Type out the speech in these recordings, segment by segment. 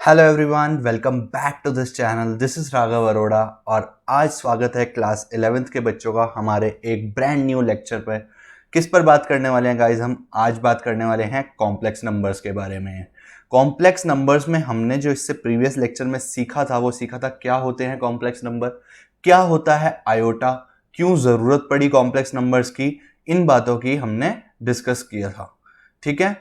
Hello everyone, welcome back to this channel. This is Raghav Arora और आज स्वागत है क्लास 11th के बच्चों का हमारे एक ब्रांड न्यू लेक्चर पर। किस पर बात करने वाले हैं गाइस? हम आज बात करने वाले हैं कॉम्प्लेक्स नंबर्स के बारे में। कॉम्प्लेक्स नंबर्स में हमने जो इससे प्रीवियस लेक्चर में सीखा था वो सीखा था क्या होते हैं कॉम्प्लेक्स नंबर, क्या होता है आयोटा, क्यों ज़रूरत पड़ी कॉम्प्लेक्स नंबर्स की, इन बातों की हमने डिस्कस किया था। ठीक है,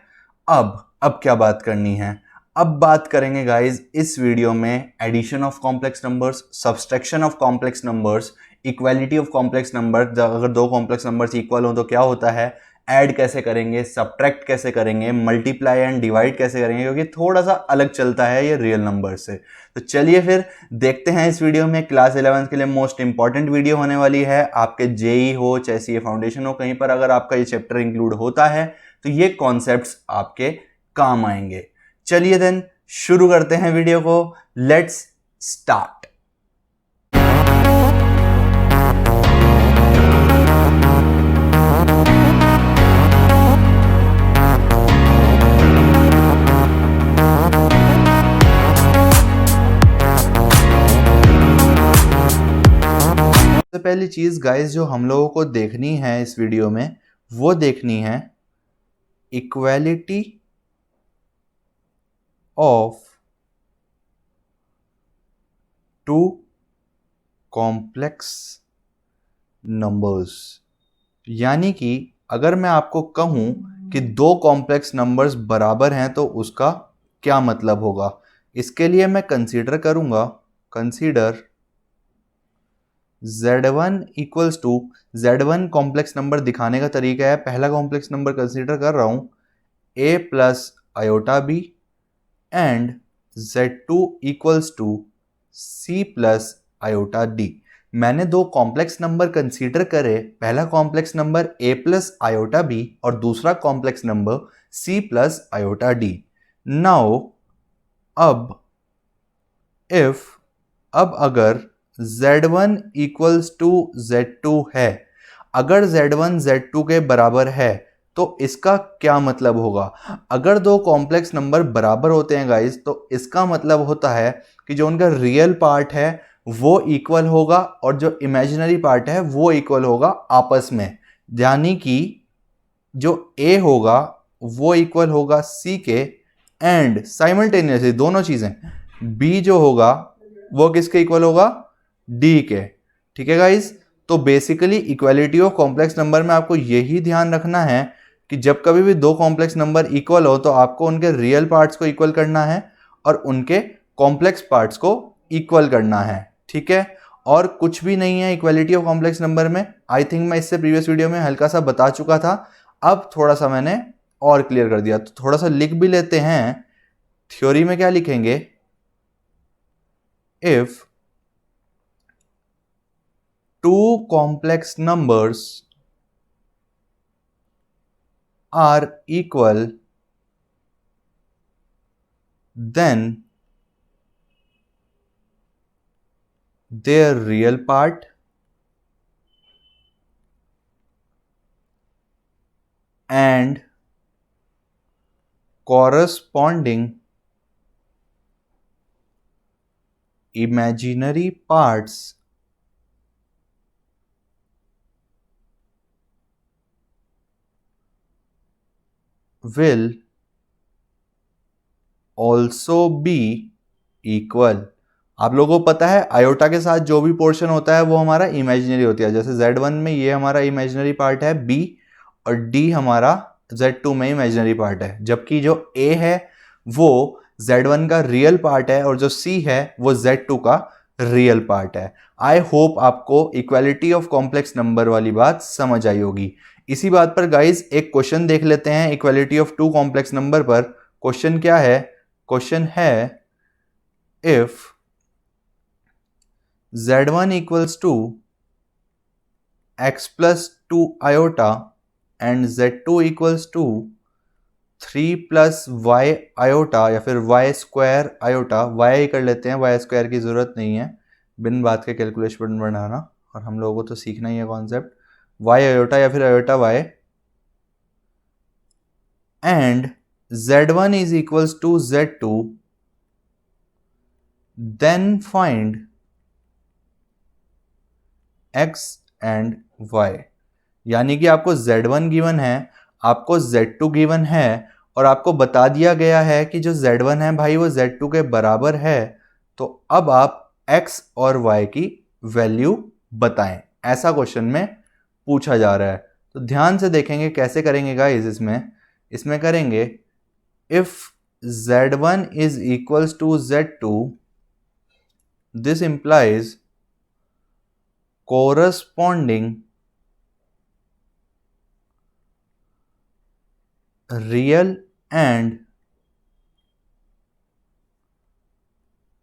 अब क्या बात करनी है? अब बात करेंगे गाइस इस वीडियो में addition of complex numbers, subtraction of complex numbers, equality of complex number. अगर दो कॉम्प्लेक्स नंबर्स इक्वल हो तो क्या होता है, ऐड कैसे करेंगे, सब्ट्रैक्ट कैसे करेंगे, मल्टीप्लाई एंड डिवाइड कैसे करेंगे, क्योंकि थोड़ा सा अलग चलता है ये रियल नंबर से। तो चलिए फिर देखते हैं इस वीडियो में। क्लास 11 के लिए मोस्ट इंपॉर्टेंट वीडियो होने वाली है। आपके जेई हो चाहे सीए फाउंडेशन हो, कहीं पर अगर आपका ये चैप्टर इंक्लूड होता है तो ये कॉन्सेप्ट्स आपके काम आएंगे। चलिए देन शुरू करते हैं वीडियो को। Let's start. सबसे पहली चीज गाइस जो हम लोगों को देखनी है इस वीडियो में, वो देखनी है equality of two complex numbers. यानी कि अगर मैं आपको कहूं कि दो कॉम्प्लेक्स नंबर्स बराबर हैं तो उसका क्या मतलब होगा। इसके लिए मैं कंसीडर करूंगा, consider Z1 equals to, Z1 complex number दिखाने का तरीका है, पहला कॉम्प्लेक्स नंबर कंसीडर कर रहा हूं a plus iota B and Z2 equals to c plus iota D. मैंने दो कॉम्प्लेक्स नंबर कंसीडर करे, पहला complex number a plus iota B और दूसरा complex number c plus iota D. Now अब अगर Z1 इक्वल्स टू Z2 है, अगर Z1 Z2 के बराबर है तो इसका क्या मतलब होगा? अगर दो कॉम्प्लेक्स नंबर बराबर होते हैं गाइस तो इसका मतलब होता है कि जो उनका रियल पार्ट है वो इक्वल होगा और जो इमेजिनरी पार्ट है वो इक्वल होगा आपस में। यानी कि जो A होगा वो इक्वल होगा C के एंड साइमल्टेनियसली दोनों चीजें B जो होगा वो किसके इक्वल होगा? D के। ठीक है गाइस, तो basically equality of complex number में आपको यही ध्यान रखना है कि जब कभी भी दो कॉम्प्लेक्स नंबर इक्वल हो तो आपको उनके रियल पार्ट्स को इक्वल करना है और उनके कॉम्प्लेक्स पार्ट्स को इक्वल करना है। ठीक है, और कुछ भी नहीं है इक्वालिटी ऑफ कॉम्प्लेक्स नंबर में। आई थिंक मैं इससे प्रीवियस वीडियो में हल्का सा बता चुका था, अब थोड़ा सा मैंने और क्लियर कर दिया। तो थोड़ा सा लिख भी लेते हैं। थ्योरी में क्या लिखेंगे? If two complex numbers are equal, then their real part and corresponding imaginary parts will also be equal। आप लोगों को पता है आयोटा के साथ जो भी पोर्शन होता है वो हमारा इमेजिनरी होती है। जैसे Z1 में ये हमारा इमेजिनरी पार्ट है B और D हमारा Z2 में इमेजिनरी पार्ट है, जबकि जो A है वो Z1 का रियल पार्ट है और जो C है वो Z2 का रियल पार्ट है। आई होप आपको इक्वालिटी ऑफ कॉम्प्लेक्स नंबर वाली बात समझ आई होगी। इसी बात पर गाइज एक क्वेश्चन देख लेते हैं equality of two complex number पर। क्वेश्चन क्या है? क्वेश्चन है if Z1 equals to x plus 2 iota and Z2 equals to 3 plus y iota या फिर y square iota, y ही कर लेते हैं, y square की ज़रूरत नहीं है बिन बात के कैलकुलेशन बनाना, और हम लोगों को तो सीखना ही है कॉन्सेप्ट। y iota या फिर iota y and Z1 is equals to Z2 then find x and y। यानी कि आपको z1 गिवन है, आपको z2 गिवन है, और आपको बता दिया गया है कि जो z1 है भाई वो z2 के बराबर है। तो अब आप x और y की वैल्यू बताएं, ऐसा क्वेश्चन में पूछा जा रहा है। तो ध्यान से देखेंगे कैसे करेंगे गाइस। इसमें करेंगे if z1 is equals to z2, this implies corresponding real and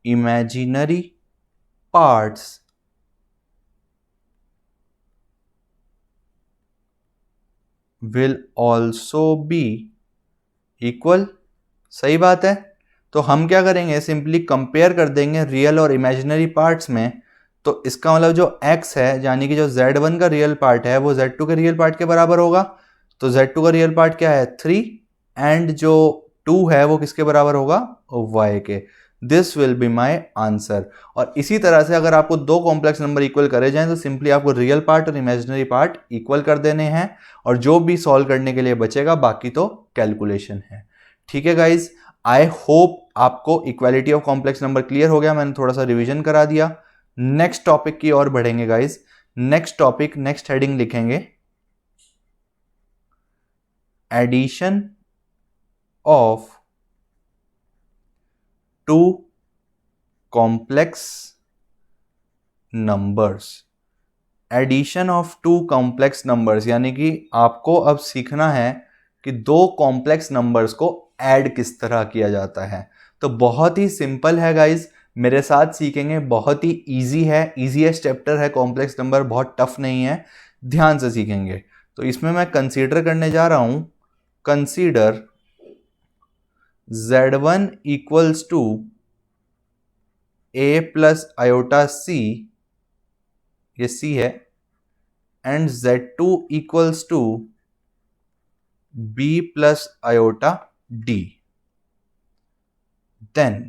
imaginary parts will also be equal। सही बात है। तो हम क्या करेंगे, सिंपली कंपेयर कर देंगे रियल और इमेजिनरी पार्ट्स में। तो इसका मतलब जो x है, यानी कि जो z1 का रियल पार्ट है वो z2 के रियल पार्ट के बराबर होगा। तो z2 का रियल पार्ट क्या है 3, एंड जो 2 है वो किसके बराबर होगा y के। This will be my answer. और इसी तरह से अगर आपको दो कॉम्प्लेक्स नंबर इक्वल करे जाएं तो सिंपली आपको रियल पार्ट और इमेजिनरी पार्ट इक्वल कर देने हैं, और जो भी सॉल्व करने के लिए बचेगा बाकी तो कैलकुलेशन है। ठीक है गाइज, आई होप आपको equality of complex number clear हो गया। मैंने थोड़ा सा रिवीजन करा दिया। नेक्स्ट टॉपिक की ओर बढ़ेंगे गाइज। नेक्स्ट हेडिंग लिखेंगे addition of two complex numbers. Addition of two complex numbers यानी कि आपको अब सीखना है कि दो कॉम्प्लेक्स नंबर्स को ऐड किस तरह किया जाता है। तो बहुत ही सिंपल है गाइज, मेरे साथ सीखेंगे। बहुत ही इजी है, इजीएस्ट चैप्टर है कॉम्प्लेक्स नंबर, बहुत टफ नहीं है, ध्यान से सीखेंगे। तो इसमें मैं कंसीडर करने जा रहा हूं, consider z1 equals to a plus iota c, ये c है, and z2 equals to b plus iota d। Then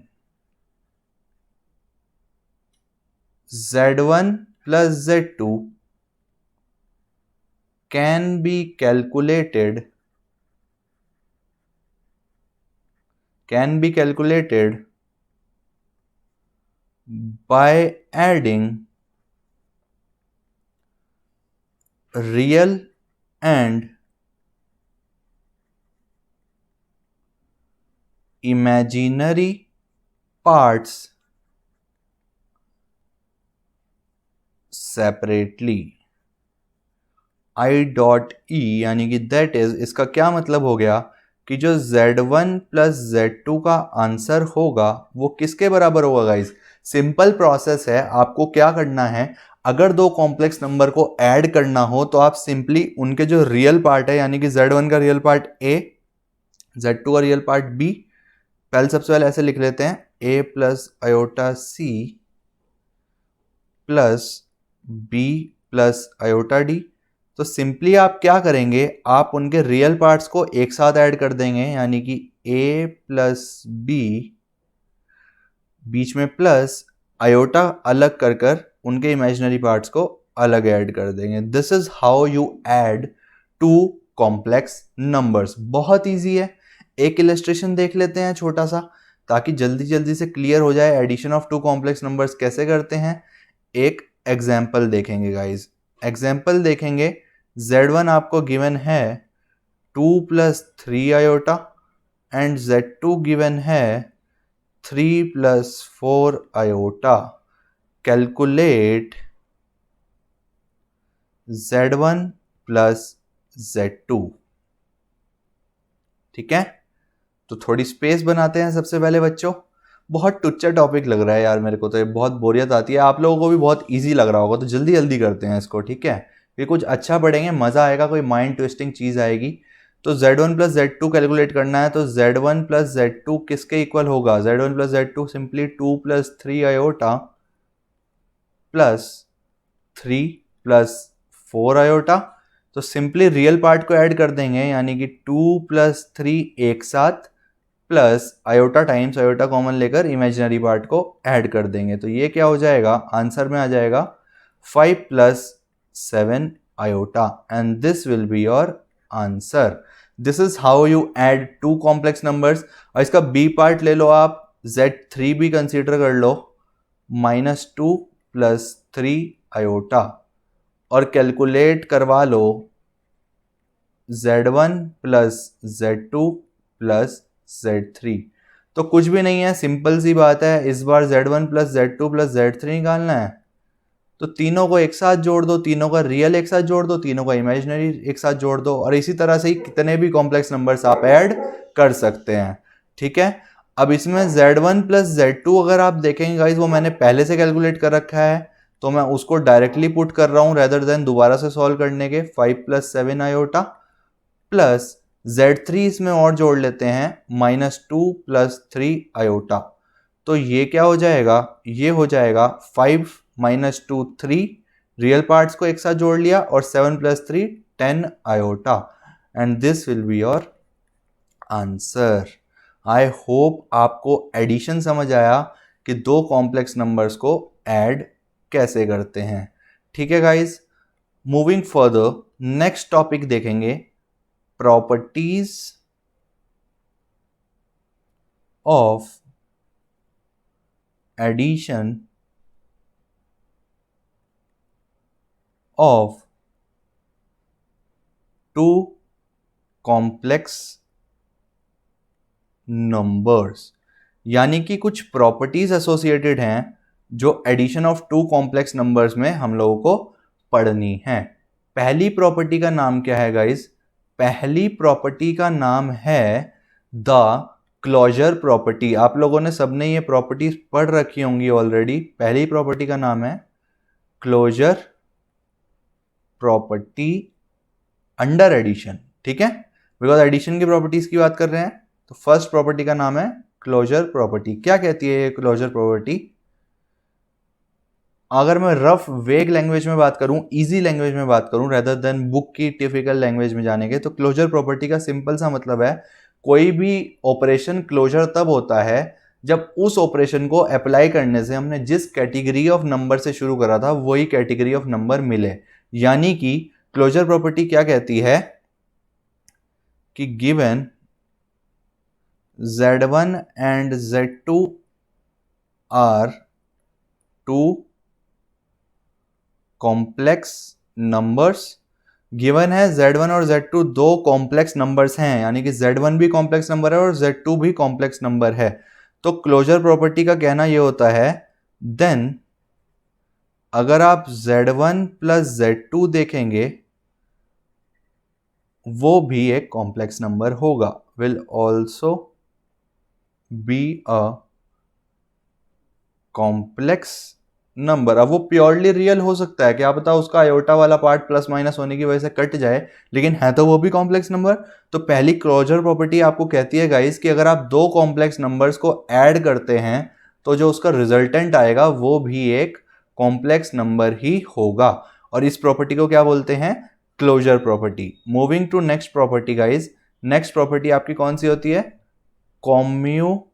z1 plus z2 can be calculated by adding real and imaginary parts separately. I dot E यानी कि that is, इसका क्या मतलब हो गया कि जो z1 प्लस z2 का आंसर होगा वो किसके बराबर होगा गाइज। सिंपल प्रोसेस है, आपको क्या करना है, अगर दो कॉम्प्लेक्स नंबर को ऐड करना हो तो आप सिंपली उनके जो रियल पार्ट है, यानी कि z1 का रियल पार्ट a, z2 का रियल पार्ट b, सबसे पहले ऐसे लिख लेते हैं a plus iota c plus b plus iota d। तो सिंपली आप क्या करेंगे, आप उनके रियल पार्ट्स को एक साथ ऐड कर देंगे, यानी कि a प्लस b, बीच में प्लस, आयोटा अलग कर कर उनके इमेजिनरी पार्ट्स को अलग ऐड कर देंगे। This is how you add two complex numbers. बहुत इजी है। एक इलस्ट्रेशन देख लेते हैं छोटा सा, ताकि जल्दी जल्दी से क्लियर हो जाए addition of two complex numbers कैसे करते हैं। एक एग्जाम्पल देखेंगे गाइज, एग्जाम्पल देखेंगे। z1 आपको गिवन है 2 plus 3 iota, and z2 given है 3 plus 4 iota. Calculate z1 plus z2। ठीक है, तो थोड़ी स्पेस बनाते हैं सबसे पहले बच्चों। बहुत टुच्चा टॉपिक लग रहा है यार मेरे को, तो ये बहुत बोरियत आती है, आप लोगों को भी बहुत इजी लग रहा होगा, तो जल्दी जल्दी करते हैं इसको। ठीक है, ये कुछ अच्छा पढ़ेंगे, मज़ा आएगा, कोई माइंड ट्विस्टिंग चीज़ आएगी। तो z1 प्लस z2 कैलकुलेट करना है, तो z1 प्लस z2 किसके इक्वल होगा, z1 plus z2 simply 2 plus 3 iota plus 3 plus 4 iota. तो सिंपली रियल पार्ट को ऐड कर देंगे, यानी कि 2 प्लस 3 एक साथ plus iota times iota common लेकर इमेजिनरी पार्ट को ऐड कर देंगे, तो ये क्या हो जाएगा, आंसर में आ जाएगा 5 plus 7 iota and this will be your answer. This is how you add two complex numbers. और इसका बी पार्ट ले लो आप, Z3 भी कंसीडर कर लो, -2 प्लस 3 आयोटा, और कैलकुलेट करवा लो Z1 plus Z2 plus Z3। तो कुछ भी नहीं है, सिंपल सी बात है, इस बार Z1 plus Z2 plus Z3 निकालना है, तो तीनों को एक साथ जोड़ दो, तीनों का रियल एक साथ जोड़ दो, तीनों का इमेजिनरी एक साथ जोड़ दो, और इसी तरह से ही कितने भी कॉम्प्लेक्स नंबर्स आप ऐड कर सकते हैं। ठीक है, अब इसमें Z1 प्लस Z2 अगर आप देखेंगे गाइज, वो मैंने पहले से कैलकुलेट कर रखा है, तो मैं उसको डायरेक्टली पुट कर रहा हूं रेदर देन दोबारा से सॉल्व करने के। 5 प्लस 7 आयोटा प्लस Z3 इसमें और जोड़ लेते हैं, -2 प्लस 3 आयोटा, तो ये क्या हो जाएगा, ये हो जाएगा 5 -2 3, रियल पार्ट्स को एक साथ जोड़ लिया, और 7 plus 3 10 iota, and this will be your answer. I hope आपको एडिशन समझ आया कि दो कॉम्प्लेक्स नंबर्स को ऐड कैसे करते हैं। ठीक है guys, moving further, next topic देखेंगे, properties of addition of two complex numbers, यानी कि कुछ प्रॉपर्टीज एसोसिएटेड हैं जो addition of two complex numbers में हम लोगों को पढ़नी है। पहली प्रॉपर्टी का नाम क्या है गाइज, पहली प्रॉपर्टी का नाम है द क्लोजर प्रॉपर्टी। आप लोगों ने सबने ये प्रॉपर्टीज पढ़ रखी होंगी ऑलरेडी। पहली प्रॉपर्टी का नाम है क्लोजर प्रॉपर्टी अंडर एडिशन। ठीक है, बिकॉज एडिशन की प्रॉपर्टीज की बात कर रहे हैं, तो फर्स्ट प्रॉपर्टी का नाम है क्लोजर प्रॉपर्टी। क्या कहती है ये क्लोजर प्रॉपर्टी? अगर मैं रफ वेग लैंग्वेज में बात करूं, इजी लैंग्वेज में बात करूं रेदर देन बुक की टिपिकल लैंग्वेज में जाने के, तो क्लोजर प्रॉपर्टी का सिंपल सा मतलब है, कोई भी ऑपरेशन क्लोजर तब होता है जब उस ऑपरेशन को अप्लाई करने से हमने जिस कैटेगरी ऑफ नंबर से शुरू करा था वही कैटेगरी ऑफ नंबर मिले। यानी कि क्लोजर प्रॉपर्टी क्या कहती है कि given Z1 and Z2 are two complex numbers, given है Z1 और Z2 दो कॉम्प्लेक्स नंबर्स हैं, यानी कि Z1 भी कॉम्प्लेक्स नंबर है और Z2 भी कॉम्प्लेक्स नंबर है। तो क्लोजर प्रॉपर्टी का कहना यह होता है, देन अगर आप Z1 प्लस Z2 देखेंगे वो भी एक कॉम्प्लेक्स नंबर होगा, will also be a complex number. अब वो प्योरली रियल हो सकता है, क्या पता उसका आयोटा वाला पार्ट प्लस माइनस होने की वजह से कट जाए, लेकिन है तो वो भी कॉम्प्लेक्स नंबर। तो पहली क्लोजर प्रॉपर्टी आपको कहती है गाइस कि अगर आप दो कॉम्प्लेक्स नंबर्स को ऐड करते हैं तो जो उसका रिजल्टेंट आएगा वो भी एक कॉम्प्लेक्स नंबर ही होगा, और इस प्रॉपर्टी को क्या बोलते हैं, closure property. Moving to next property guys, next property आपकी कौन सी होती है, कॉम्यूटेटिव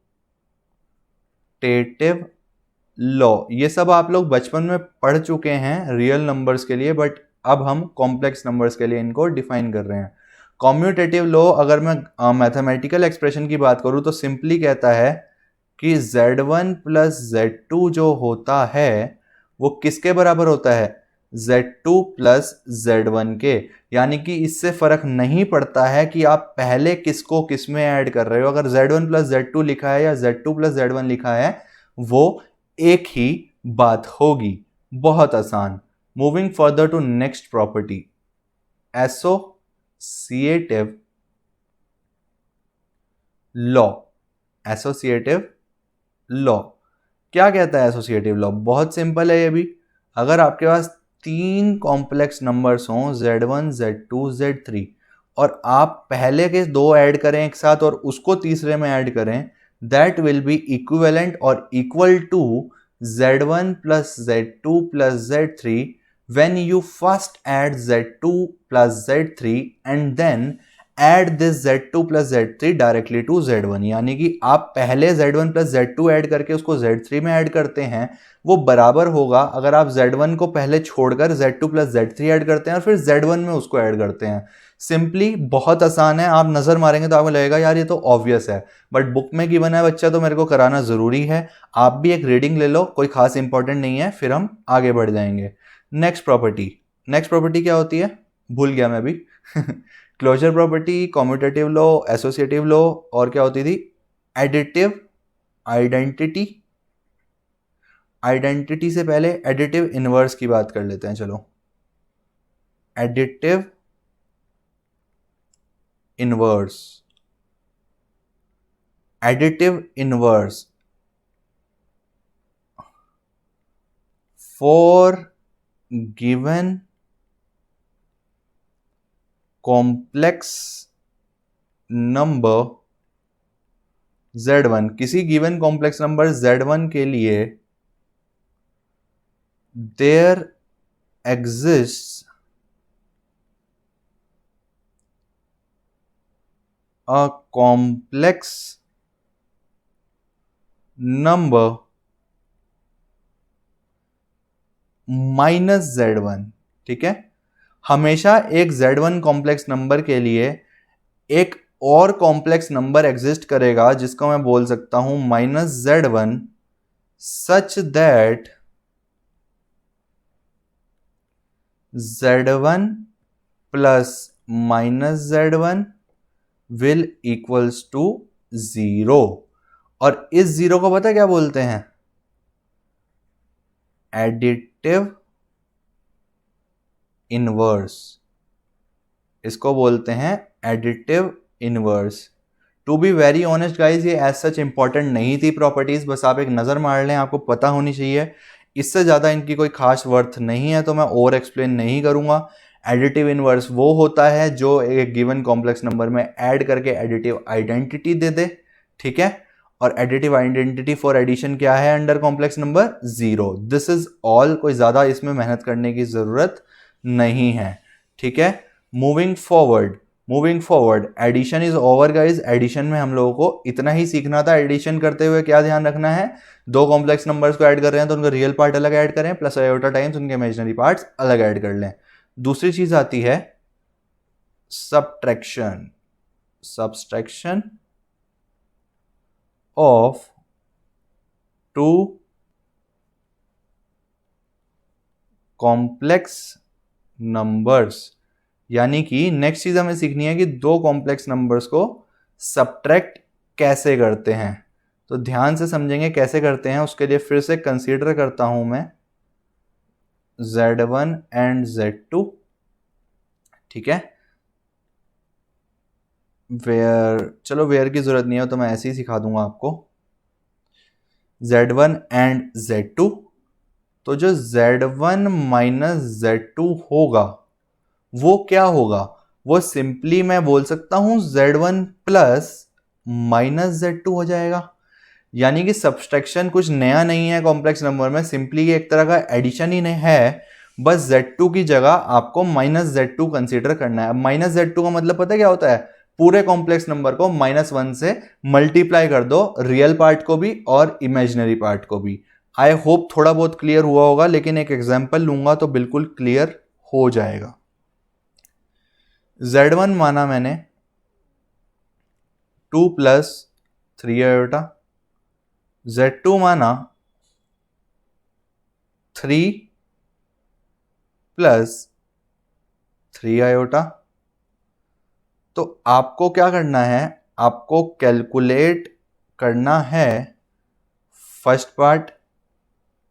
लॉ। ये सब आप लोग बचपन में पढ़ चुके हैं रियल नंबर्स के लिए, बट अब हम कॉम्प्लेक्स नंबर्स के लिए इनको डिफाइन कर रहे हैं। कॉम्यूटेटिव लॉ, अगर मैं मैथमेटिकल एक्सप्रेशन की बात करूं तो सिंपली कहता है कि Z1 प्लस Z2 जो होता है वो किसके बराबर होता है, Z2 प्लस Z1 के। यानी कि इससे फर्क नहीं पड़ता है कि आप पहले किसको किस में ऐड कर रहे हो, अगर Z1 प्लस Z2 लिखा है या Z2 प्लस Z1 लिखा है वो एक ही बात होगी। बहुत आसान। Moving further to next property, associative law. Associative law क्या कहता है, एसोसिएटिव लॉ बहुत सिंपल है ये भी। अगर आपके पास तीन कॉम्प्लेक्स नंबर्स हों Z1 Z2 Z3 और आप पहले के दो ऐड करें एक साथ और उसको तीसरे में ऐड करें, दैट विल बी इक्विवेलेंट और equal to Z1 plus Z2 plus Z3 when you first add Z2 plus Z3 and then add this Z2 plus Z3 directly to Z1, यानी कि आप पहले Z1 प्लस Z2 ऐड करके उसको Z3 में add करते हैं, वो बराबर होगा अगर आप Z1 को पहले छोड़कर Z2 प्लस Z3 ऐड करते हैं और फिर Z1 में उसको ऐड करते हैं। सिंपली बहुत आसान है, आप नजर मारेंगे तो आपको लगेगा यार ये तो ऑब्वियस है, बट बुक में गिवन है बच्चा तो मेरे को कराना जरूरी है। आप भी एक रीडिंग ले लो, कोई खास इंपॉर्टेंट नहीं है, फिर हम आगे बढ़ जाएंगे। नेक्स्ट प्रॉपर्टी क्या होती है, भूल गया मैं भी closure property, commutative law, associative law, और क्या होती थी, एडिटिव आइडेंटिटी। आइडेंटिटी से पहले एडिटिव इनवर्स की बात कर लेते हैं, चलो। Additive inverse, additive inverse for given complex number Z1, किसी गिवन कॉम्प्लेक्स नंबर Z1 के लिए there exists a complex number minus Z1। ठीक है, हमेशा एक Z1 कॉम्प्लेक्स नंबर के लिए एक और कॉम्प्लेक्स नंबर एग्जिस्ट करेगा जिसको मैं बोल सकता हूं minus Z1, such that Z1 plus minus Z1 will equals to 0। और इस जीरो को पता है क्या बोलते हैं, एडिटिव इनवर्स। इसको बोलते हैं additive inverse. To be very honest guys, ये एज सच इंपॉर्टेंट नहीं थी प्रॉपर्टीज, बस आप एक नजर मार लें, आपको पता होनी चाहिए, इससे ज्यादा इनकी कोई खास वर्थ नहीं है, तो मैं ओवर एक्सप्लेन नहीं करूंगा। एडिटिव इनवर्स वो होता है जो एक गिवन कॉम्प्लेक्स नंबर में ऐड करके एडिटिव आइडेंटिटी दे दे। ठीक है, और एडिटिव आइडेंटिटी फॉर एडिशन क्या है under complex number, 0। This is all, कोई ज्यादा इसमें मेहनत करने की जरूरत नहीं है। ठीक है, moving forward addition is over guys. Addition में हम लोगों को इतना ही सीखना था। एडिशन करते हुए क्या ध्यान रखना है, दो कॉम्प्लेक्स नंबर्स को ऐड कर रहे हैं तो उनका रियल पार्ट अलग ऐड करें, प्लस आयोटा टाइम्स उनके इमेजिनरी पार्ट्स अलग ऐड कर लें। दूसरी चीज आती है subtraction of two complex numbers, यानी कि नेक्स्ट चीज हमें सीखनी है कि दो कॉम्प्लेक्स नंबर्स को सब्ट्रैक्ट कैसे करते हैं। तो ध्यान से समझेंगे कैसे करते हैं, उसके लिए फिर से कंसीडर करता हूं मैं Z1 एंड Z2। ठीक है, वेयर की जरूरत नहीं है तो मैं ऐसे ही सिखा दूंगा आपको। Z1 एंड Z2, तो जो Z1 माइनस Z2 होगा वो क्या होगा, वो सिंपली मैं बोल सकता हूं Z1 प्लस माइनस Z2 हो जाएगा। यानी कि सब्सट्रैक्शन कुछ नया नहीं है कॉम्प्लेक्स नंबर में, सिंपली एक तरह का एडिशन ही नहीं है, बस Z2 की जगह आपको माइनस Z2 कंसीडर करना है। माइनस Z2 का मतलब पता है क्या होता है, पूरे कॉम्प्लेक्स नंबर को -1 से मल्टीप्लाई कर दो, रियल पार्ट को भी और इमेजिनरी पार्ट को भी। आई होप थोड़ा बहुत क्लियर हुआ होगा, लेकिन एक एग्जाम्पल लूंगा तो बिल्कुल क्लियर हो जाएगा। Z1 माना मैंने 2 प्लस 3 आयोटा, Z2 माना 3 प्लस 3 आयोटा। तो आपको क्या करना है, आपको कैलकुलेट करना है first part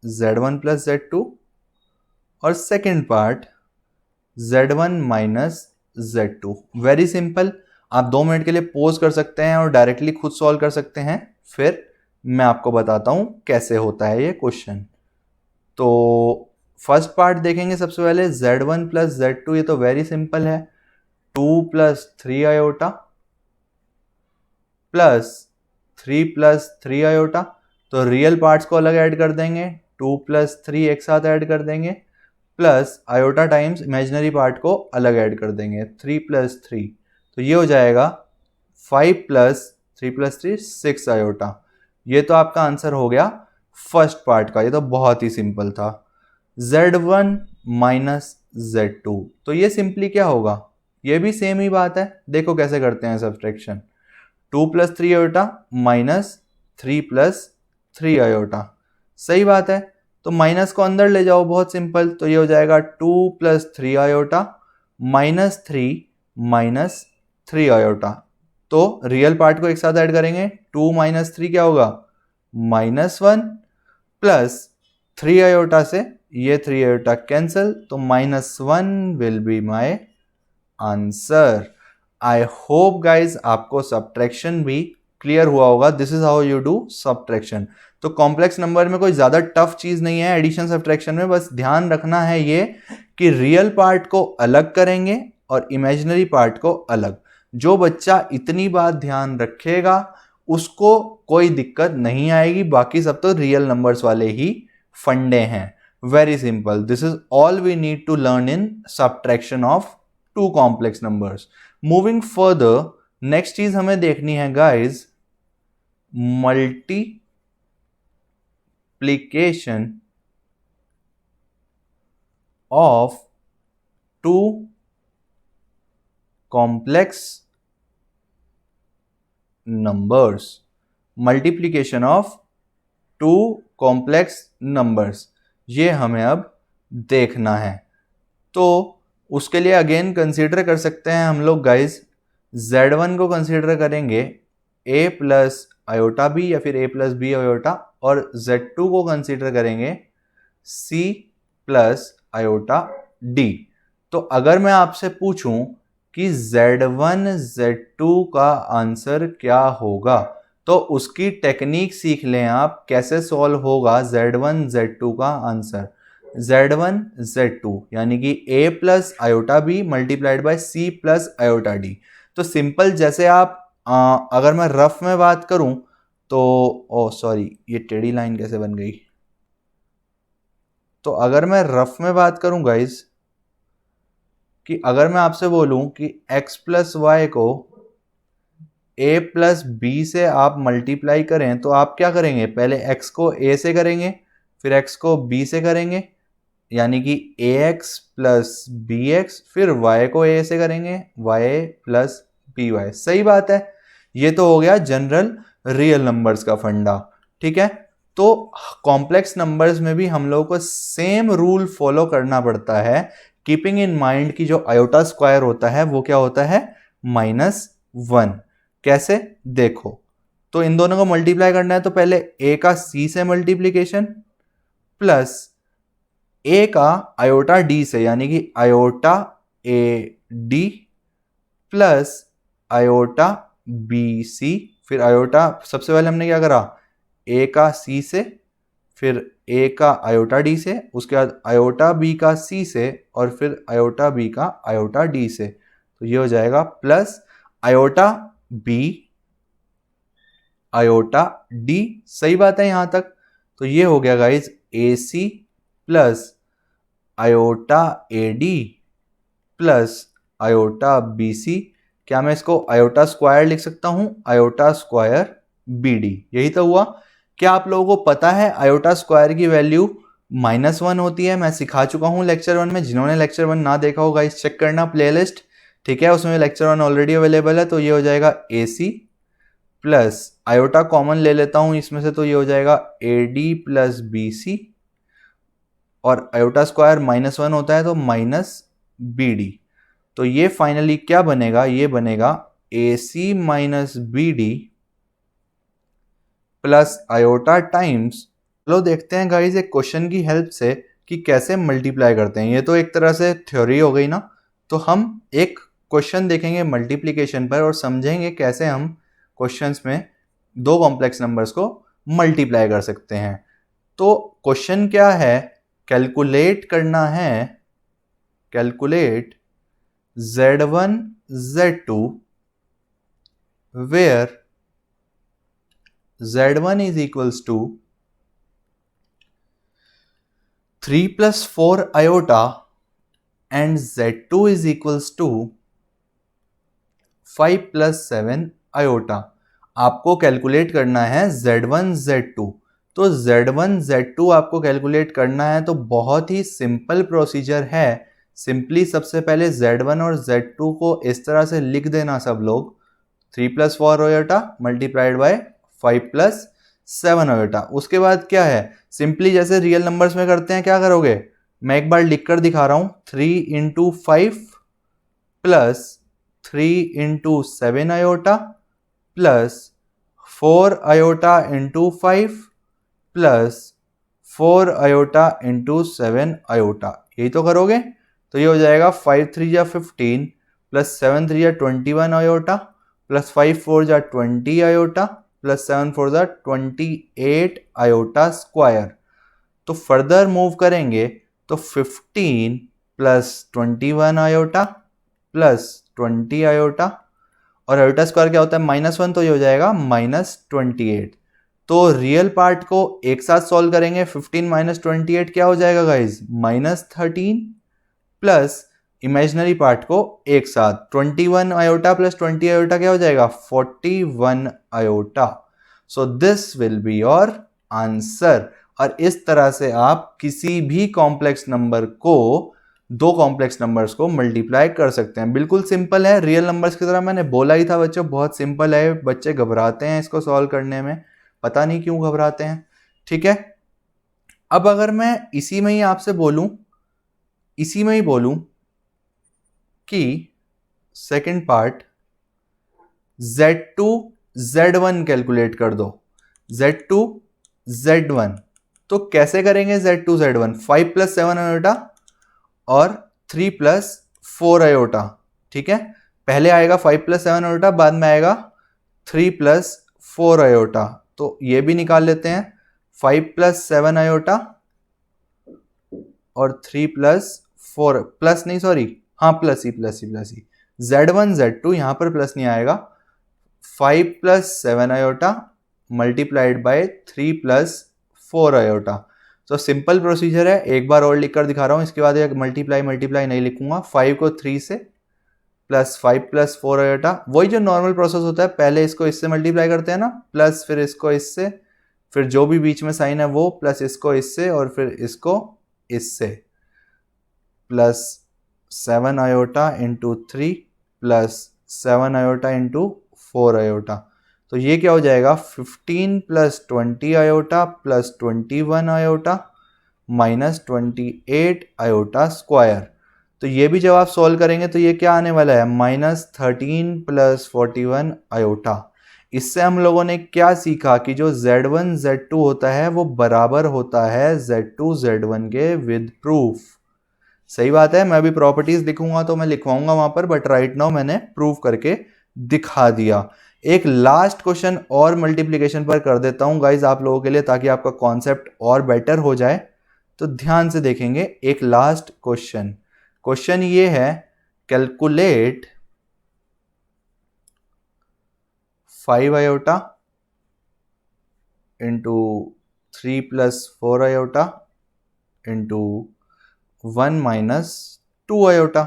Z1 plus Z2 और second part Z1 minus Z2। Very simple, आप 2 मिनट के लिए पॉज कर सकते हैं और डायरेक्टली खुद सॉल्व कर सकते हैं, फिर मैं आपको बताता हूं कैसे होता है ये क्वेश्चन। तो फर्स्ट पार्ट देखेंगे सबसे पहले, Z1 प्लस Z2, ये तो वेरी सिंपल है, 2 plus 3 iota plus 3 plus 3 iota. तो रियल पार्ट्स को अलग ऐड कर देंगे, 2 प्लस 3 एक साथ ऐड कर देंगे, plus iota times imaginary part को अलग ऐड कर देंगे, 3 प्लस 3। तो ये हो जाएगा 5 प्लस 3 प्लस 3 6 आयोटा। ये तो आपका आंसर हो गया फर्स्ट पार्ट का, ये तो बहुत ही सिंपल था। Z1 माइनस Z2, तो ये सिंपली क्या होगा, ये भी सेम ही बात है। देखो कैसे करते हैं subtraction. 2 plus 3 iota minus 3 plus 3 iota, सही बात है। तो माइनस को अंदर ले जाओ, बहुत सिंपल। तो ये हो जाएगा 2 प्लस 3 आयोटा माइनस 3 आयोटा। तो रियल पार्ट को एक साथ ऐड करेंगे, 2 माइनस 3 क्या होगा, -1 प्लस 3 आयोटा से ये 3 आयोटा कैंसिल, तो -1 will be my answer. I hope guys आपको सब्ट्रैक्शन भी क्लियर हुआ होगा। This is how you do subtraction. तो कॉम्प्लेक्स नंबर में कोई ज्यादा टफ चीज नहीं है एडिशन सब्ट्रैक्शन में, बस ध्यान रखना है ये कि रियल पार्ट को अलग करेंगे और इमेजिनरी पार्ट को अलग। जो बच्चा इतनी बात ध्यान रखेगा उसको कोई दिक्कत नहीं आएगी, बाकी सब तो रियल नंबर्स वाले ही फंडे हैं। Very simple, this is all we need to learn in subtraction of two complex numbers. Moving further, next चीज हमें देखनी है guys, multiplication of two complex numbers. Multiplication of two complex numbers, ये हमें अब देखना है। तो उसके लिए अगेन कंसीडर कर सकते हैं हम लोग गाइज, Z1 को कंसीडर करेंगे a प्लस आयोटा बी या फिर a प्लस बी आयोटा, और Z2 को कंसीडर करेंगे c प्लस आयोटा d। तो अगर मैं आपसे पूछूं कि Z1 Z2 का आंसर क्या होगा, तो उसकी टेक्निक सीख लें आप, कैसे सॉल्व होगा Z1 Z2 का आंसर। Z1 Z2 यानी कि a plus iota b multiplied by c plus iota d. तो सिंपल, जैसे आप अगर मैं रफ में बात करूं तो ओ सॉरी, ये टेढ़ी लाइन कैसे बन गई। तो अगर मैं रफ में बात करूं गाइज, कि अगर मैं आपसे बोलूं कि x प्लस वाई को a प्लस बी से आप मल्टीप्लाई करें, तो आप क्या करेंगे, पहले x को a से करेंगे, फिर x को b से करेंगे, यानी कि ax प्लस bx, फिर y को a से करेंगे, y प्लस by। सही बात है, ये तो हो गया जनरल रियल नंबर्स का फंडा। ठीक है, तो कॉम्प्लेक्स नंबर्स में भी हम लोगों को सेम रूल फॉलो करना पड़ता है, कीपिंग इन माइंड की जो आयोटा स्क्वायर होता है वो क्या होता है, -1। कैसे, देखो, तो इन दोनों को मल्टीप्लाई करना है, तो पहले a का c से मल्टीप्लीकेशन प्लस a का आयोटा d से, यानी कि iota a d plus iota b c, फिर आयोटा, सबसे पहले हमने क्या करा, a का c से, फिर a का आयोटा d से, उसके बाद आयोटा b का c से, और फिर आयोटा b का आयोटा d से। तो ये हो जाएगा plus iota b iota d। सही बात है यहां तक। तो ये हो गया guys ac plus iota AD plus iota BC। क्या मैं इसको आयोटा स्क्वायर लिख सकता हूं, आयोटा स्क्वायर BD। यही तो हुआ। क्या आप लोगों को पता है आयोटा स्क्वायर की वैल्यू -1 होती है। मैं सिखा चुका हूं लेक्चर 1 में, जिन्होंने लेक्चर 1 ना देखा होगा इस चेक करना प्लेलिस्ट। ठीक है, उसमें लेक्चर 1 ऑलरेडी अवेलेबल है। तो ये हो जाएगा AC प्लस आयोटा कॉमन ले लेता हूं इसमें से, तो ये हो जाएगा AD प्लस BC, और आयोटा स्क्वायर -1 होता है तो -BD। तो ये फाइनली क्या बनेगा, ये बनेगा AC minus BD plus iota times. चलो देखते हैं गाइज एक क्वेश्चन की हेल्प से कि कैसे मल्टीप्लाई करते हैं। ये तो एक तरह से थ्योरी हो गई ना, तो हम एक क्वेश्चन देखेंगे मल्टीप्लिकेशन पर और समझेंगे कैसे हम क्वेश्चंस में दो कॉम्प्लेक्स नंबर्स को मल्टीप्लाई कर सकते हैं। तो क्वेश्चन क्या है, कैलकुलेट करना है, calculate Z1 Z2 where Z1 is equals to 3 plus 4 iota and Z2 is equals to 5 plus 7 iota. आपको कैलकुलेट करना है Z1 Z2। तो Z1 Z2 आपको कैलकुलेट करना है तो बहुत ही सिंपल प्रोसीजर है। सिंपली सबसे पहले Z1 और Z2 को इस तरह से लिख देना सब लोग, 3 plus 4 iota multiplied by 5 plus 7 iota. उसके बाद क्या है, सिंपली जैसे रियल नंबर्स में करते हैं, क्या करोगे, मैं एक बार लिख कर दिखा रहा हूं, 3 into 5 plus 3 into 7 iota plus 4 iota into 5 plus 4 iota into 7 iota. यही तो करोगे। तो ये हो जाएगा 5 3 या 15 प्लस 7 3 या 21 आयोटा प्लस 5 4 जा 20 आयोटा प्लस 7 4 जा 28 आयोटा स्क्वायर। तो फर्दर मूव करेंगे तो 15 प्लस 21 आयोटा प्लस 20 आयोटा, और आयोटा स्क्वायर क्या होता है -1, तो ये हो जाएगा -28। तो रियल पार्ट को एक साथ सॉल्व करेंगे, 15 माइनस 28 क्या हो जाएगा गाइज, -13, प्लस इमेजिनरी पार्ट को एक साथ 21 आयोटा प्लस 20 आयोटा क्या हो जाएगा 41 iota. So this will be your answer. और इस तरह से आप किसी भी कॉम्प्लेक्स नंबर को, दो कॉम्प्लेक्स नंबर्स को मल्टीप्लाई कर सकते हैं। बिल्कुल सिंपल है, रियल नंबर्स की तरह। मैंने बोला ही था बच्चों, बहुत सिंपल है। बच्चे घबराते हैं इसको सॉल्व करने में, पता नहीं क्यों घबराते हैं। ठीक है, अब अगर मैं इसी में ही आपसे बोलूं, इसी में ही बोलूं कि second part Z2 Z1 calculate कर दो, Z2 Z1, तो कैसे करेंगे Z2 Z1, 5 प्लस 7 आयोटा और 3 प्लस 4 आयोटा। ठीक है, पहले आएगा 5 प्लस 7 आयोटा, बाद में आएगा 3 प्लस 4 आयोटा। तो ये भी निकाल लेते हैं, 5 प्लस 7 आयोटा और 3 प्लस 4 प्लस नहीं सॉरी हाँ प्लस ही Z1 Z2 यहां पर प्लस नहीं आएगा, 5 plus 7 iota multiplied by 3 plus 4 iota. तो सिंपल प्रोसीजर है, एक बार और लिख कर दिखा रहा हूं, इसके बाद मल्टीप्लाई नहीं लिखूंगा। 5 को 3 से प्लस 5 प्लस 4 आयोटा, वही जो नॉर्मल प्रोसेस होता है, पहले इसको इससे मल्टीप्लाई करते हैं ना, प्लस फिर इसको इससे, फिर जो भी बीच में साइन है वो, प्लस इसको इससे और फिर इसको इससे, plus 7 iota into 3 plus 7 iota into 4 iota. तो ये क्या हो जाएगा 15 plus 20 iota plus 21 iota minus 28 iota square. तो ये भी जब आप सॉल्व करेंगे तो ये क्या आने वाला है -13 प्लस 41 आयोटा। इससे हम लोगों ने क्या सीखा कि जो Z1 Z2 होता है वो बराबर होता है Z2 Z1 के विद प्रूफ। सही बात है, मैं अभी प्रॉपर्टीज लिखूंगा तो मैं लिखवाऊंगा वहां पर, बट राइट नाउ मैंने प्रूफ करके दिखा दिया। एक लास्ट क्वेश्चन और मल्टीप्लिकेशन पर कर देता हूं गाइज आप लोगों के लिए, ताकि आपका कॉन्सेप्ट और बेटर हो जाए। तो ध्यान से देखेंगे, एक लास्ट क्वेश्चन ये है, calculate 5 iota into 3 plus 4 iota into 1 minus 2 iota.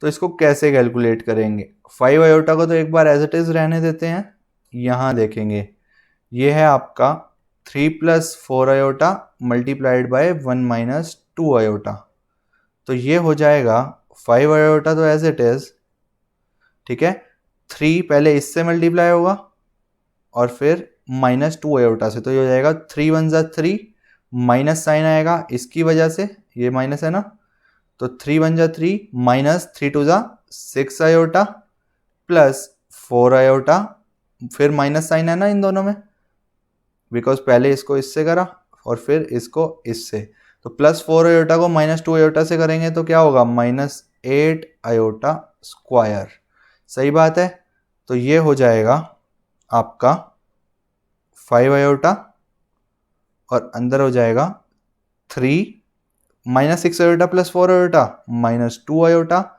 तो इसको कैसे कैलकुलेट करेंगे, 5 आयोटा को तो एक बार एज इट इज रहने देते हैं। यहां देखेंगे, ये है आपका 3 plus 4 iota multiplied by 1 minus 2 iota. तो ये हो जाएगा 5 आयोटा तो एज इट इज, ठीक है, 3 पहले इससे मल्टीप्लाई होगा और फिर -2 आयोटा से, तो ये हो जाएगा 3 1 जा 3, माइनस साइन आएगा इसकी वजह से, ये माइनस है ना, तो 3 1 जा 3 माइनस 3 2 जा 6 आयोटा प्लस 4 आयोटा, फिर माइनस साइन है ना इन दोनों में, बिकॉज पहले इसको इससे करा और फिर इसको इससे, तो प्लस 4 आयोटा को -2 आयोटा से करेंगे तो क्या होगा -8 आयोटा स्क्वायर। सही बात है, तो ये हो जाएगा आपका 5 आयोटा और अंदर हो जाएगा 3 -6 iota plus 4 iota -2 iota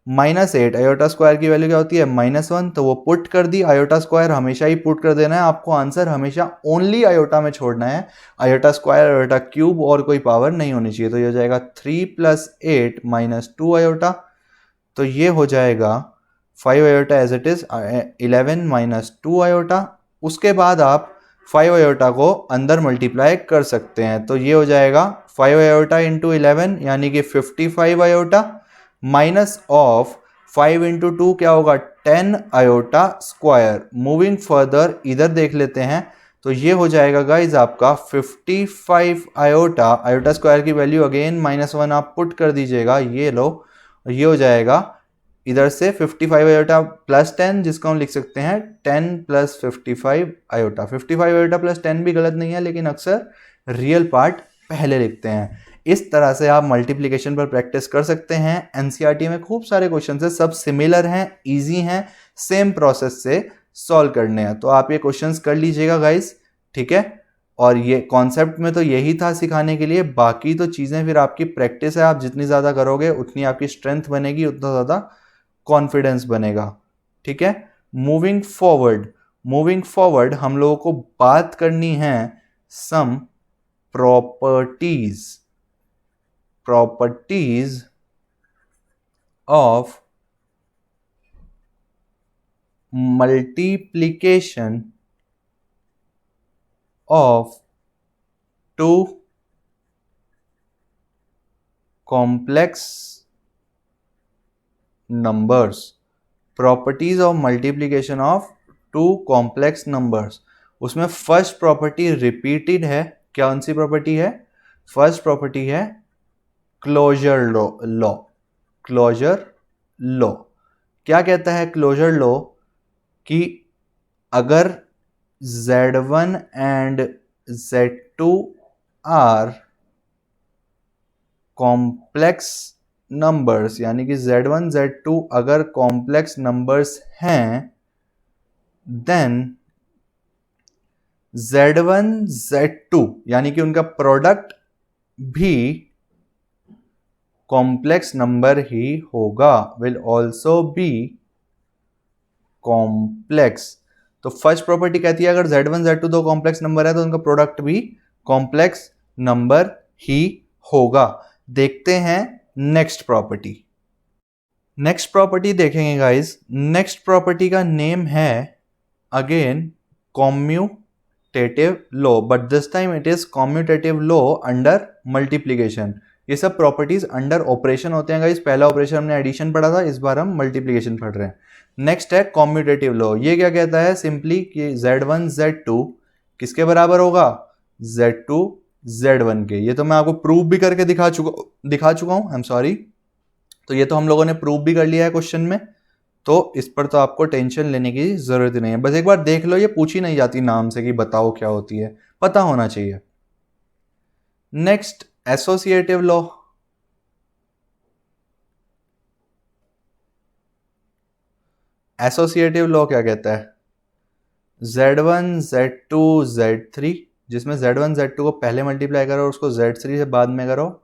-8 iota square की वैल्यू क्या होती है -1, तो वो पुट कर दी। आयोटा स्क्वायर हमेशा ही पुट कर देना है आपको, आंसर हमेशा ओनली आयोटा में छोड़ना है, आयोटा स्क्वायर आयोटा क्यूब और कोई पावर नहीं होनी चाहिए। तो ये हो जाएगा 3 + 8 -2 आयोटा, तो ये हो जाएगा 5 iota as it is, 11 minus 2 iota. उसके बाद आप 5 आयोटा को अंदर मल्टीप्लाई कर सकते हैं, तो ये हो जाएगा 5 आयोटा इंटू 11 यानी कि 55 आयोटा, माइनस ऑफ 5 इंटू 2 क्या होगा 10 आयोटा स्क्वायर। मूविंग फर्दर इधर देख लेते हैं, तो ये हो जाएगा गाइज आपका 55 आयोटा, आयोटा स्क्वायर की वैल्यू अगेन -1 आप पुट कर दीजिएगा, ये लो, ये हो जाएगा इधर से 55 आयोटा प्लस 10, जिसको हम लिख सकते हैं 10 प्लस 55 आयोटा। 55 आयोटा प्लस 10 भी गलत नहीं है, लेकिन अक्सर रियल पार्ट पहले लिखते हैं। इस तरह से आप मल्टीप्लिकेशन पर प्रैक्टिस कर सकते हैं। एनसीईआरटी में खूब सारे क्वेश्चन है, सब सिमिलर हैं, इजी हैं, सेम प्रोसेस से सॉल्व करने हैं, तो आप ये क्वेश्चंस कर लीजिएगा गाइस, ठीक है। और ये कॉन्सेप्ट में तो यही था सिखाने के लिए, बाकी तो चीज़ें फिर आपकी प्रैक्टिस है, आप जितनी ज़्यादा करोगे उतनी आपकी स्ट्रेंथ बनेगी, उतना ज़्यादा कॉन्फिडेंस बनेगा, ठीक है। मूविंग फॉरवर्ड हम लोगों को बात करनी है some properties of multiplication of two complex numbers. Properties of multiplication of two complex numbers, उसमें फर्स्ट प्रॉपर्टी रिपीटेड है। कौन सी प्रॉपर्टी है? फर्स्ट प्रॉपर्टी है क्लोजर लॉ। क्लोजर लॉ क्या कहता है? क्लोजर लॉ कि अगर Z1 and Z2 are complex numbers, यानी कि Z1 Z2 अगर कॉम्प्लेक्स नंबर्स हैं, देन Z1 Z2 यानी कि उनका प्रोडक्ट भी कॉम्प्लेक्स नंबर ही होगा, विल ऑल्सो बी कॉम्प्लेक्स। तो फर्स्ट प्रॉपर्टी कहती है अगर Z1 Z2 दो कॉम्प्लेक्स नंबर है तो उनका प्रोडक्ट भी कॉम्प्लेक्स नंबर ही होगा। देखते हैं नेक्स्ट प्रॉपर्टी। नेक्स्ट प्रॉपर्टी देखेंगे गाइस। नेक्स्ट प्रॉपर्टी का नेम है again commutative law, but this time it is commutative law under multiplication. ये सब प्रॉपर्टीज अंडर ऑपरेशन होते हैं गाइस। पहला ऑपरेशन हमने एडिशन पढ़ा था, इस बार हम मल्टीप्लिकेशन पढ़ रहे हैं। नेक्स्ट है कॉम्यूटेटिव लॉ। ये क्या कहता है? सिंपली कि Z1 Z2 किसके बराबर होगा? Z2 Z1 के। ये तो मैं आपको प्रूव भी करके दिखा चुका हूं, आई एम सॉरी। तो ये तो हम लोगों ने प्रूव भी कर लिया है क्वेश्चन में, तो इस पर तो आपको टेंशन लेने की जरूरत ही नहीं है। बस एक बार देख लो, ये पूछी नहीं जाती नाम से कि बताओ क्या होती है, पता होना चाहिए। Next associative law. Associative law क्या कहता है? Z1 Z2 Z3, जिसमें Z1 Z2 को पहले मल्टीप्लाई करो और उसको Z3 से बाद में करो,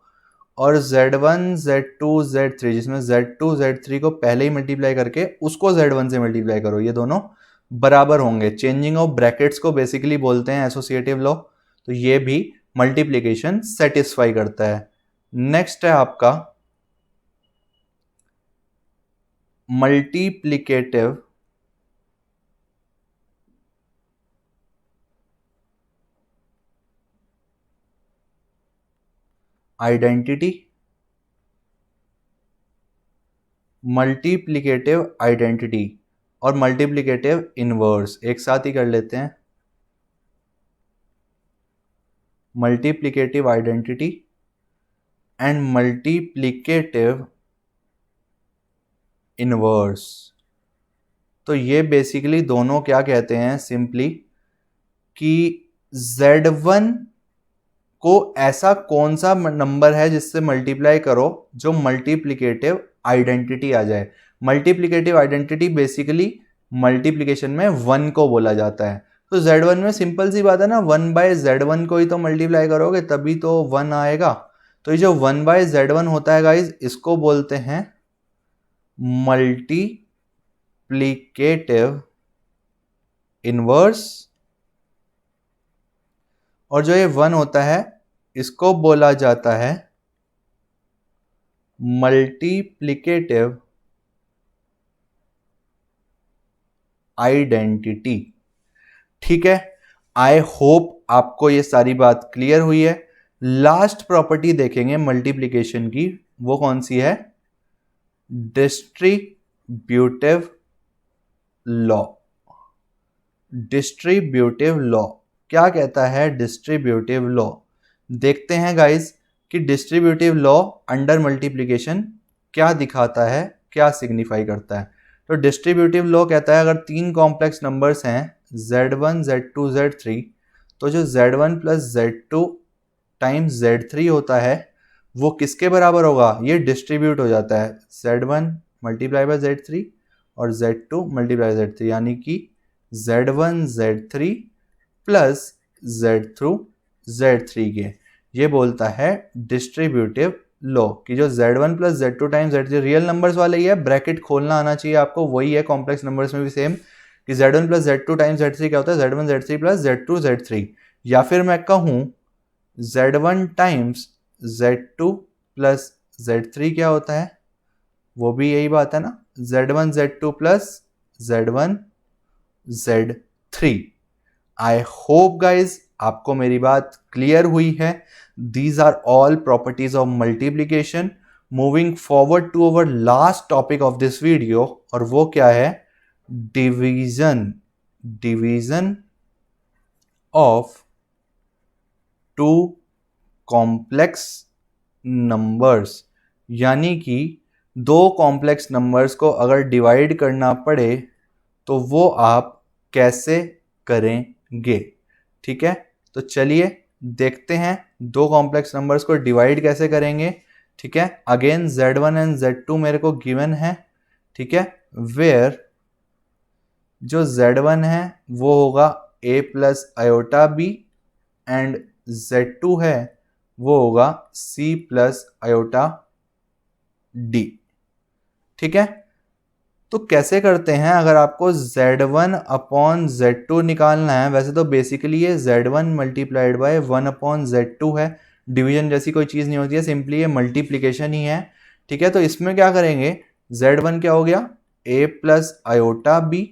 और Z1 Z2 Z3 जिसमें Z2 Z3 को पहले ही मल्टीप्लाई करके उसको Z1 से मल्टीप्लाई करो, ये दोनों बराबर होंगे। चेंजिंग ऑफ ब्रैकेट्स को बेसिकली बोलते हैं एसोसिएटिव लॉ। तो ये भी मल्टीप्लिकेशन सेटिस्फाई करता है। नेक्स्ट है आपका मल्टीप्लिकेटिव आइडेंटिटी। मल्टीप्लिकेटिव आइडेंटिटी और मल्टीप्लिकेटिव इनवर्स एक साथ ही कर लेते हैं। Multiplicative identity and multiplicative inverse. तो ये बेसिकली दोनों क्या कहते हैं? सिंपली कि Z1 को ऐसा कौन सा नंबर है जिससे मल्टीप्लाई करो जो मल्टीप्लिकेटिव आइडेंटिटी आ जाए। मल्टीप्लिकेटिव आइडेंटिटी बेसिकली मल्टीप्लिकेशन में 1 को बोला जाता है। तो Z1 में सिंपल सी बात है ना, 1 बाय Z1 को ही तो मल्टीप्लाई करोगे तभी तो 1 आएगा। तो ये जो 1 बाय Z1 होता है गाइज, इसको बोलते हैं मल्टीप्लिकेटिव इनवर्स, और जो ये 1 होता है इसको बोला जाता है मल्टीप्लिकेटिव आइडेंटिटी। ठीक है, आई होप आपको ये सारी बात क्लियर हुई है। लास्ट प्रॉपर्टी देखेंगे मल्टीप्लिकेशन की, वो कौन सी है? Distributive law. डिस्ट्रीब्यूटिव लॉ क्या कहता है? डिस्ट्रीब्यूटिव लॉ देखते हैं गाइस कि डिस्ट्रीब्यूटिव लॉ अंडर मल्टीप्लिकेशन क्या दिखाता है, क्या सिग्निफाई करता है। तो डिस्ट्रीब्यूटिव लॉ कहता है अगर तीन कॉम्प्लेक्स नंबर्स हैं z1, z2, z3, तो जो z1 plus z2 times z3 होता है वो किसके बराबर होगा? ये डिस्ट्रीब्यूट हो जाता है z1 मल्टीप्लाई बाय z3 और z2 मल्टीप्लाई बाय z3, यानी कि z1 z3 प्लस z3 के। ये बोलता है डिस्ट्रीब्यूटिव लॉ कि जो z1 plus z2 times z3 real numbers वाला ही है, ब्रैकेट खोलना आना चाहिए आपको, वही है कॉम्प्लेक्स नंबर्स में भी सेम कि z1 plus z2 times z3 क्या होता है? z1 z3 plus z2 z3। या फिर मैं कहूँ z1 times z2 plus z3 क्या होता है? वो भी यही बात है ना, z1 z2 plus z1 z3। I hope guys आपको मेरी बात क्लियर हुई है। These are all properties of multiplication. Moving forward to our last topic of this video, और वो क्या है? Division. Division of two complex numbers, यानी कि दो कॉम्प्लेक्स नंबर्स को अगर डिवाइड करना पड़े तो वो आप कैसे करेंगे। ठीक है, तो चलिए देखते हैं दो कॉम्प्लेक्स नंबर्स को डिवाइड कैसे करेंगे। ठीक है, अगेन z1 एंड z2 मेरे को गिवन है। ठीक है, वेयर जो z1 है वो होगा a plus iota B and z2 है वो होगा c प्लस आयोटा डी। ठीक है, तो कैसे करते हैं? अगर आपको z1 अपॉन z2 निकालना है, वैसे तो बेसिकली ये z1 multiplied by 1 upon z2 है, डिवीजन जैसी कोई चीज़ नहीं होती है, सिंपली ये मल्टीप्लिकेशन ही है। ठीक है, तो इसमें क्या करेंगे? z1 क्या हो गया? a प्लस आयोटा b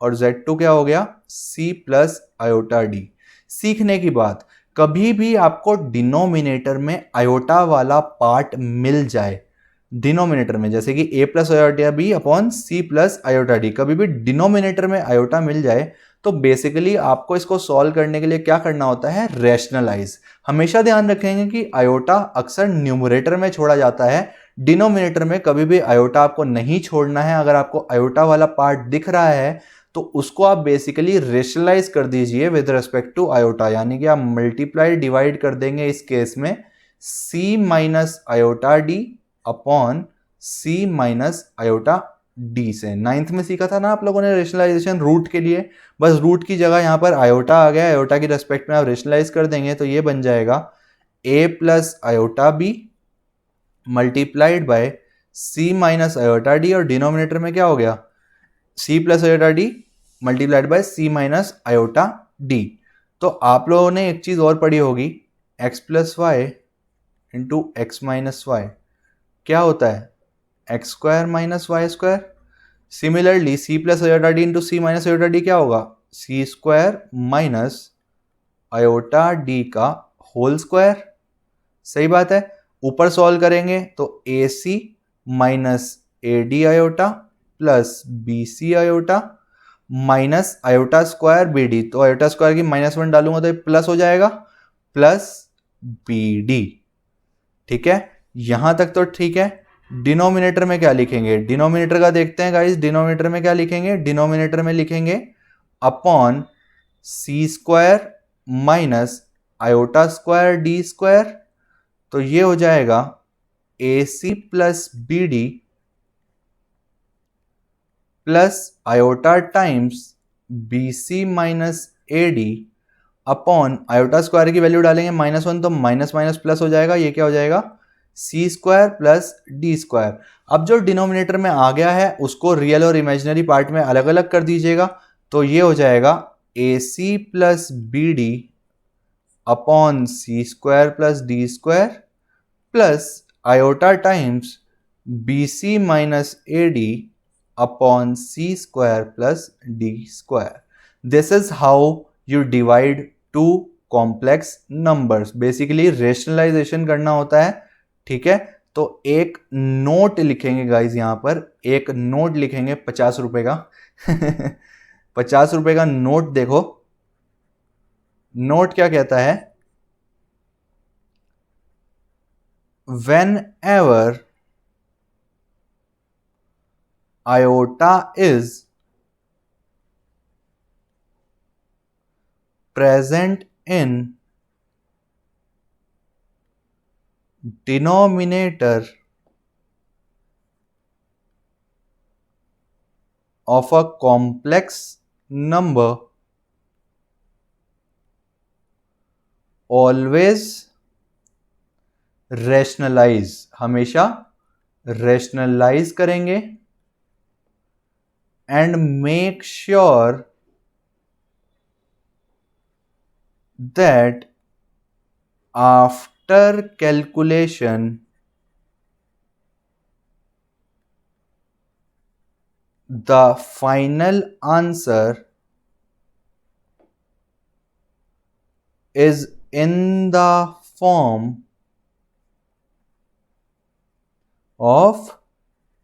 और z2 क्या हो गया? c plus iota D. सीखने की बात, कभी भी आपको डिनोमिनेटर में आयोटा वाला पार्ट मिल जाए, डिनोमिनेटर में जैसे कि a plus iota b upon c plus iota d, कभी भी डिनोमिनेटर में आयोटा मिल जाए तो बेसिकली आपको इसको सॉल्व करने के लिए क्या करना होता है? रैशनलाइज। हमेशा ध्यान रखेंगे कि आयोटा अक्सर न्यूमरेटर में छोड़ा जाता है, डिनोमिनेटर में कभी भी आयोटा आपको नहीं छोड़ना है। अगर आपको आयोटा वाला पार्ट दिख रहा है तो उसको आप बेसिकली रेशनलाइज कर दीजिए विद रिस्पेक्ट टू आयोटा, यानी कि आप मल्टीप्लाई डिवाइड कर देंगे इस केस में c minus iota D upon c minus iota D से। नाइन्थ में सीखा था ना आप लोगों ने रेशनलाइजेशन रूट के लिए, बस रूट की जगह यहाँ पर आयोटा आ गया, आयोटा की रेस्पेक्ट में आप रेशनलाइज कर देंगे तो ये बन जाएगा a plus iota b multiplied by c minus iota d, और डिनोमिनेटर में क्या हो गया? c plus iota d multiplied by c minus iota d. तो आप लोगों ने एक चीज और पढ़ी होगी, x plus y into x minus y क्या होता है? X square minus y square. Similarly c plus iota d into c minus iota d क्या होगा? C square minus iota d का होल स्क्वायर। सही बात है, ऊपर सॉल्व करेंगे तो a c minus a d iota plus b c iota minus iota square b d, तो आयोटा स्क्वायर की -1 डालूंगा तो ये प्लस हो जाएगा, प्लस बी डी। ठीक है, यहां तक तो ठीक है। डिनोमिनेटर में क्या लिखेंगे? डिनोमिनेटर का देखते हैं गाइस, डिनोमिनेटर में क्या लिखेंगे? डिनोमिनेटर में लिखेंगे upon c square minus iota square d square, तो ये हो जाएगा a c plus b d plus iota times b c minus a d upon iota square की वैल्यू डालेंगे -1 तो माइनस माइनस प्लस हो जाएगा, ये क्या हो जाएगा? सी स्क्वायर प्लस डी स्क्वायर। अब जो डिनोमिनेटर में आ गया है उसको रियल और इमेजिनरी पार्ट में अलग अलग कर दीजिएगा, तो ये हो जाएगा a c plus b d upon c square plus d square plus iota times b c minus a d upon c square plus d square. This is how you divide two complex numbers. Basically rationalisation करना होता है. ठीक है, तो एक note लिखेंगे guys, यहां पर एक नोट लिखेंगे 50 रुपए का 50 रुपए का नोट. देखो नोट क्या कहता है, whenever iota is present in denominator of a complex number, always rationalize, हमेशा rationalize करेंगे and make sure that after calculation the final answer is in the form of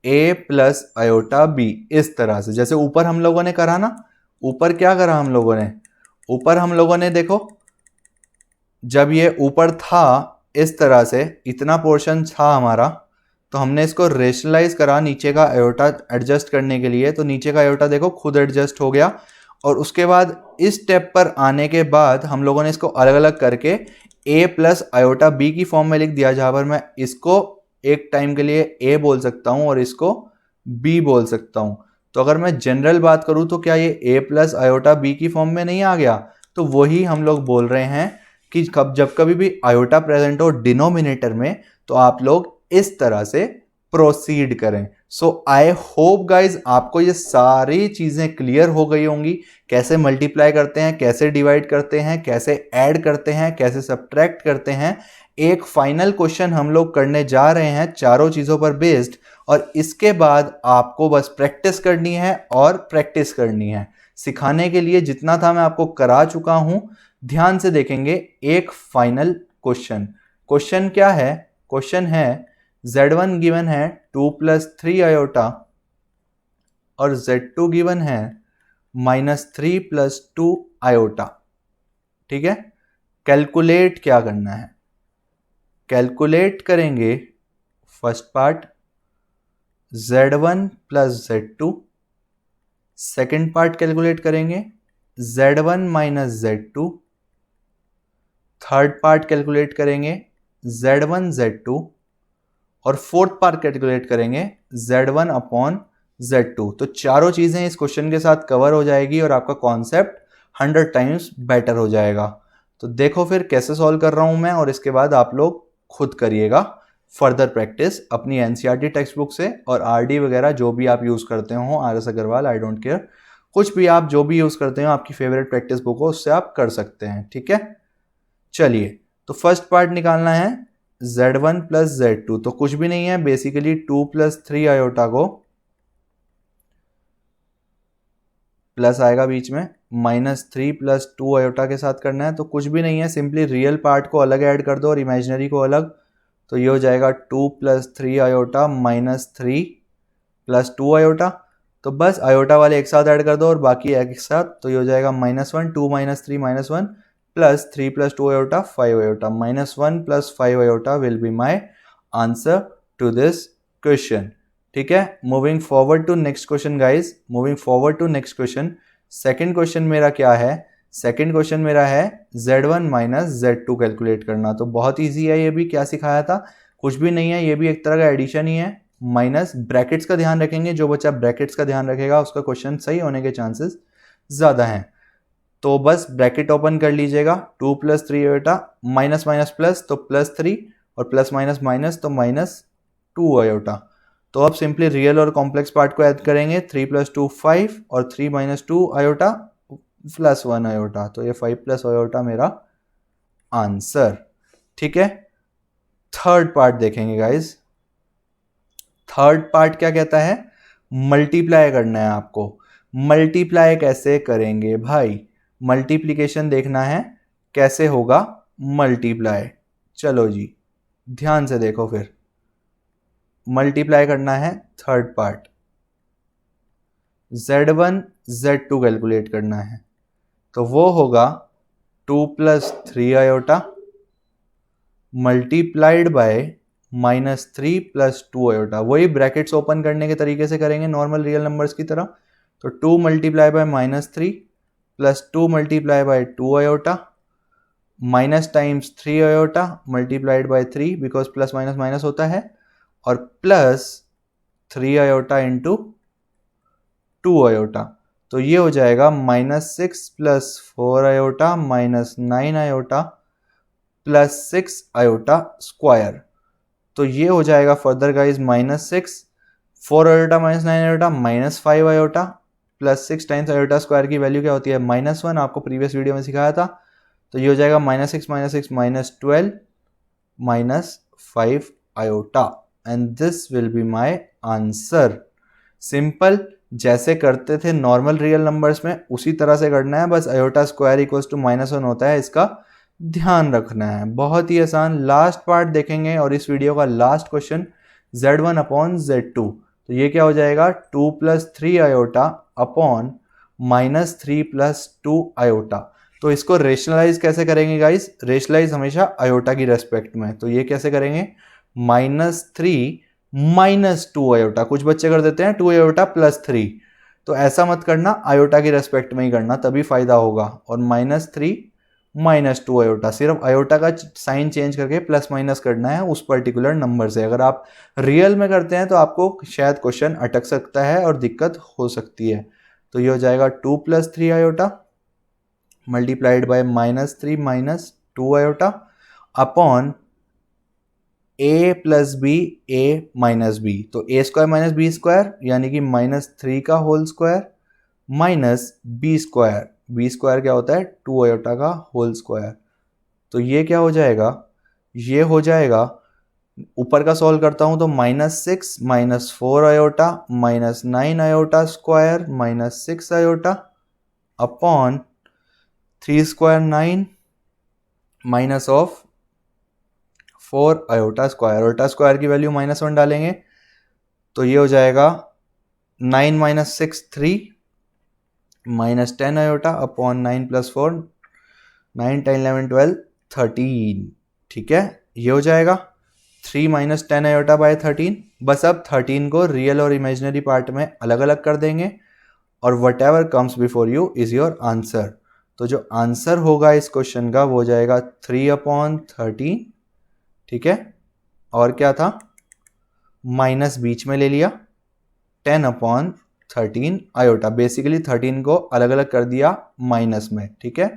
a plus iota b. इस तरह से जैसे ऊपर हम लोगों ने करा ना, ऊपर क्या करा हम लोगों ने, ऊपर हम लोगों ने देखो जब ये ऊपर था इस तरह से इतना पोर्शन था हमारा, तो हमने इसको रेशनलाइज करा नीचे का आयोटा एडजस्ट करने के लिए. तो नीचे का आयोटा देखो खुद एडजस्ट हो गया. और उसके बाद इस स्टेप पर आने के बाद हम लोगों ने इसको अलग अलग करके a प्लस आयोटा बी की फॉर्म में लिख दिया, जहां पर मैं इसको एक टाइम के लिए a बोल सकता हूं और इसको b बोल सकता हूं. तो अगर मैं जनरल बात करूं तो क्या ये a प्लस आयोटा बी की फॉर्म में नहीं आ गया? तो वही हम लोग बोल रहे हैं कि जब कभी भी आयोटा प्रेजेंट हो डिनोमिनेटर में तो आप लोग इस तरह से प्रोसीड करें. सो आई होप गाइज आपको ये सारी चीजें क्लियर हो गई होंगी. कैसे मल्टीप्लाई करते हैं, कैसे डिवाइड करते हैं, कैसे ऐड करते हैं, कैसे सब्ट्रैक्ट करते हैं. एक फाइनल क्वेश्चन हम लोग करने जा रहे हैं चारों चीजों पर बेस्ड, और इसके बाद आपको बस प्रैक्टिस करनी है और प्रैक्टिस करनी है. सिखाने के लिए जितना था मैं आपको करा चुका हूं. ध्यान से देखेंगे एक फाइनल क्वेश्चन. क्वेश्चन क्या है? क्वेश्चन है z1 गिवन है 2 प्लस 3 आयोटा और z2 गिवन है -3 प्लस 2 आयोटा. ठीक है, कैलकुलेट क्या करना है? कैलकुलेट करेंगे first part z1 plus z2, second part calculate करेंगे z1 minus z2, third part calculate करेंगे z1 z2 और फोर्थ पार्ट कैलकुलेट करेंगे z1 अपॉन z2. तो चारों चीजें इस क्वेश्चन के साथ कवर हो जाएगी और आपका कॉन्सेप्ट 100 टाइम्स बेटर हो जाएगा. तो देखो फिर कैसे सॉल्व कर रहा हूं मैं, और इसके बाद आप लोग खुद करिएगा फर्दर प्रैक्टिस अपनी एनसीईआरटी टेक्स्ट बुक से और आरडी वगैरह जो भी आप यूज करते हो, RS Agarwal, I don't care, कुछ भी आप जो भी यूज करते हो आपकी फेवरेट प्रैक्टिस बुक हो उससे आप कर सकते हैं. ठीक है, चलिए तो फर्स्ट पार्ट निकालना है z1 प्लस z2. तो कुछ भी नहीं है, बेसिकली 2 प्लस 3 आयोटा को प्लस आएगा बीच में, -3 प्लस 2 आयोटा के साथ करना है. तो कुछ भी नहीं है, सिंपली रियल पार्ट को अलग ऐड कर दो और इमेजिनरी को अलग. तो ये हो जाएगा 2 प्लस 3 आयोटा -3 प्लस 2 आयोटा. तो बस आयोटा वाले एक साथ ऐड कर दो और बाकी एक साथ. तो ये हो जाएगा -1, 2 minus 3 -1 plus 3 plus 2 iota 5 iota. -1 plus 5 iota will be my answer to this question. ठीक है, moving forward to next question guys, moving forward to next question. Second question मेरा क्या है? सेकेंड क्वेश्चन मेरा है z1 माइनस z2 कैलकुलेट करना. तो बहुत ईजी है, ये भी क्या सिखाया था, कुछ भी नहीं है, ये भी एक तरह का एडिशन ही है. माइनस ब्रैकेट्स का ध्यान रखेंगे, जो बच्चा ब्रैकेट्स का ध्यान रखेगा उसका क्वेश्चन सही होने के चांसेस ज़्यादा हैं. तो बस ब्रैकेट ओपन कर लीजिएगा, 2 plus 3 iota, minus minus plus तो +3 और प्लस माइनस माइनस तो -2 आयोटा. तो अब सिंपली रियल और कॉम्प्लेक्स पार्ट को ऐड करेंगे. 3 प्लस 2 5 और 3 माइनस 2 आयोटा प्लस 1 आयोटा. तो ये 5 प्लस आयोटा मेरा आंसर. ठीक है, थर्ड पार्ट देखेंगे गाइज. थर्ड पार्ट क्या कहता है? मल्टीप्लाई करना है आपको। मल्टीप्लाई कैसे करेंगे भाई? मल्टीप्लिकेशन देखना है कैसे होगा मल्टीप्लाई। चलो जी ध्यान से देखो, फिर मल्टीप्लाई करना है third part, Z1 Z2 calculate करना है, तो वो होगा 2 + 3 आयोटा मल्टीप्लाइड बाय -3 + 2 आयोटा। वही ब्रैकेट्स ओपन करने के तरीके से करेंगे नॉर्मल रियल नंबर्स की तरह। तो 2 × -3 + 2 × 2 iota minus times 3 iota multiplied by 3 because plus minus minus होता है, और प्लस 3 आयोटा इंटू 2 आयोटा। तो ये हो जाएगा -6 + 4 आयोटा -9 आयोटा +6 आयोटा स्क्वायर। तो ये हो जाएगा further guys -6 4 iota -9 iota -5 iota +6 times iota square की वैल्यू क्या होती है -1, आपको प्रीवियस वीडियो में सिखाया था। तो ये हो जाएगा -6 -6 -12 -5 iota, and this will be my answer. Simple, जैसे करते थे नॉर्मल रियल नंबर्स में उसी तरह से करना है, बस आयोटा स्क्वायर इक्वल्स टू -1 होता है, इसका ध्यान रखना है। बहुत ही आसान। लास्ट पार्ट देखेंगे और इस वीडियो का लास्ट क्वेश्चन Z1/Z2। तो ये क्या हो जाएगा 2 + 3 आयोटा अपॉन -3 + 2 आयोटा। तो इसको रेशनलाइज कैसे करेंगे गाइस? रेशनलाइज हमेशा आयोटा की रेस्पेक्ट में। तो ये कैसे करेंगे -3 - 2 आयोटा। कुछ बच्चे कर देते हैं 2 आयोटा +3, तो ऐसा मत करना, आयोटा की रेस्पेक्ट में ही करना, तभी फायदा होगा। और -3 - 2 आयोटा, सिर्फ आयोटा का साइन चेंज करके प्लस माइनस करना है उस पर्टिकुलर नंबर से। अगर आप रियल में करते हैं तो आपको शायद क्वेश्चन अटक सकता है और दिक्कत हो सकती है। तो ये हो जाएगा 2 + 3 iota multiplied by -3 - 2 iota upon a + b a - b। तो a² - b² यानी कि -3 का होल स्क्वायर -b²। b² क्या होता है 2 आयोटा का होल स्क्वायर। तो ये क्या हो जाएगा, ये हो जाएगा, ऊपर का सॉल्व करता हूं तो -6 -4 iota -9 iota square -6 iota upon 3² 9 minus of 4 iota square. Iota square की वैल्यू -1 डालेंगे तो ये हो जाएगा 9 - 6 3 -10 आयोटा अपॉन 9 + 4 9 10 11 12 13। ठीक है, ये हो जाएगा 3 - 10 आयोटा बाय 13। बस अब 13 को रियल और इमेजिनरी पार्ट में अलग अलग कर देंगे और what ever comes before you is your answer. तो जो आंसर होगा इस क्वेश्चन का वो हो जाएगा 3/13। ठीक है, और क्या था, माइनस बीच में ले लिया 10/13 आयोटा। बेसिकली 13 को अलग अलग कर दिया माइनस में। ठीक है,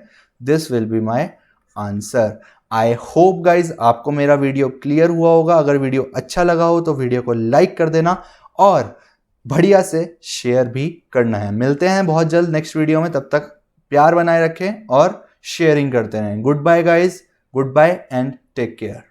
this will be my answer. I hope guys आपको मेरा वीडियो क्लियर हुआ होगा। अगर वीडियो अच्छा लगा हो तो वीडियो को लाइक कर देना और बढ़िया से शेयर भी करना है। मिलते हैं बहुत जल्द नेक्स्ट वीडियो में, तब तक प्यार बनाए रखें और शेयरिंग करते रहें। Good bye guys, good bye and take care.